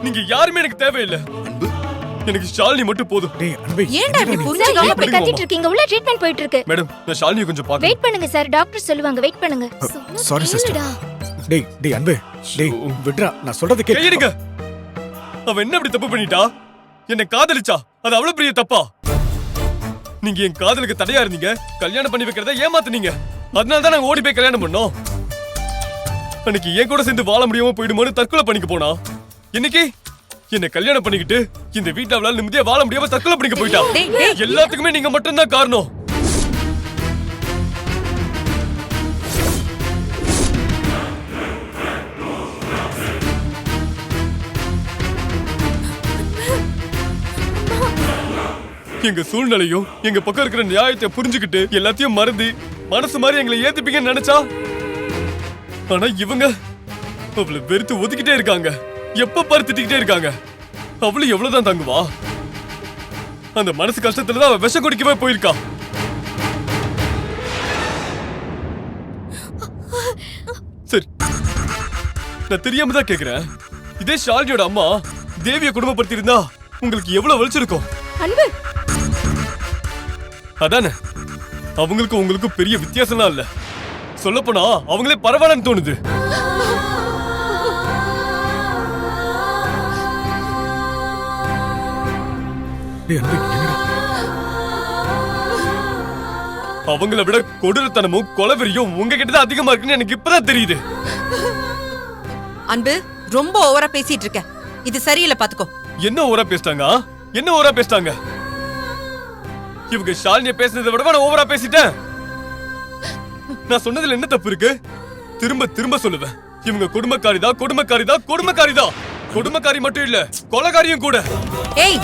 நீங்க யாருமே எனக்கு தேவையில்லை. அன்பு, எனக்கு ஷாலினி மட்டும் போதும். டேய் அன்பு, ஏன்டா இப்படி சார், புரிஞ்சுக்காம ஏன் அப்படி இப்படி கத்திட்டு இருக்கீங்க? உள்ள ட்ரீட்மெண்ட் போயிட்டு இருக்கு. மேடம், நான் ஷாலினியை கொஞ்சம் பார்க்கணும். வெயிட் பண்ணுங்க சார், டாக்டர் சொல்லுவாங்க. வெயிட் பண்ணுங்க. Sorry sister. டேய் டேய் அன்பு, டேய் விட்றா, நான் சொல்றது கேளு. கையெடுங்க. அவ என்ன அப்படி தப்பு பண்ணிட்டா? என்ன காதலிச்சா? அது அவ்வளவு பெரிய தப்பா? நீங்க என் காதலுக்கு தடையா இருந்தீங்க. கல்யாணம் பண்ணி வைக்கிறத ஏமாத்துனீங்க. அதனால தான் நாங்க ஓடி போய் கல்யாணம் பண்ணோம். அன்னைக்கு என் கூட சேர்ந்து வாழ முடியாம போயிடுமோன்னு தற்கொலை பண்ணிக்க போனா. இன்னைக்கு என்ன கல்யாணம் பண்ணிக்கிட்டு இந்த வீட்டுல அவளால நிம்மதியா வாழ முடியாம தற்கொலை பண்ணிக்க போயிட்டா. எல்லாத்துக்குமே நீங்க மட்டும்தான் காரணம். எங்க சூழ்நிலையும் எங்க பக்கம் இருக்கிற நியாயத்தை புரிஞ்சுக்கிட்டு எல்லாத்தையும் மறந்து மனசு மாதிரி எங்களை ஏத்துப்பீங்கன்னு நினைச்சா, ஆனா இவங்க அவளை வெறுத்து ஒதுக்கிட்டே இருக்காங்க. எப்ப பாரு திட்டிக்கிட்டே இருக்காங்க. அவளு எவ்வளவுதான் தாங்குவா? அந்த மனசு கஷ்டத்துலதான் அவ விஷம் குடிக்கவே போயிருக்கா. சரி, நான் தெரியாம தான் கேக்குறேன். இதே ஷாலினியோட அம்மா தேவிய குடும்பப்படுத்தி இருந்தா உங்களுக்கு எவ்வளவு வலிச்சிருக்கும்? அன்பு, அதானே, அவங்களுக்கு உங்களுக்கும் பெரிய வித்தியாசம்லாம் இல்ல. சொல்லப்போனா அவங்களே பரவாயில்லன்னு தோணுது. டேய் அன்பு, என்னடா? அவங்கள விட கொடூரத்தனமும் கொலவெறியும் உங்ககிட்ட தான் அதிகமா இருக்குன்னு எனக்கு இப்பதான் தெரியுது. அன்பு, ரொம்ப ஓவரா பேசிட்டு இருக்க. இது சரியில்லை, பாத்துக்கோ. என்ன ஓவரா பேசிட்டாங்க? என்ன ஓவரா பேசிட்டாங்க? இவங்க ஷாலினியை பேசுனதை விட நான் ஓவரா பேசிட்டேன். நான் சொன்னதுல என்ன தப்பு இருக்கு? திரும்ப திரும்ப சொல்லுவேன், இவங்க கொடுமைக்காரிதான், கொடுமைக்காரிதான், கொடுமைக்காரிதான். கொடுமைக்காரி மட்டும் இல்ல, கொலைகாரியும் கூட. ஏய்,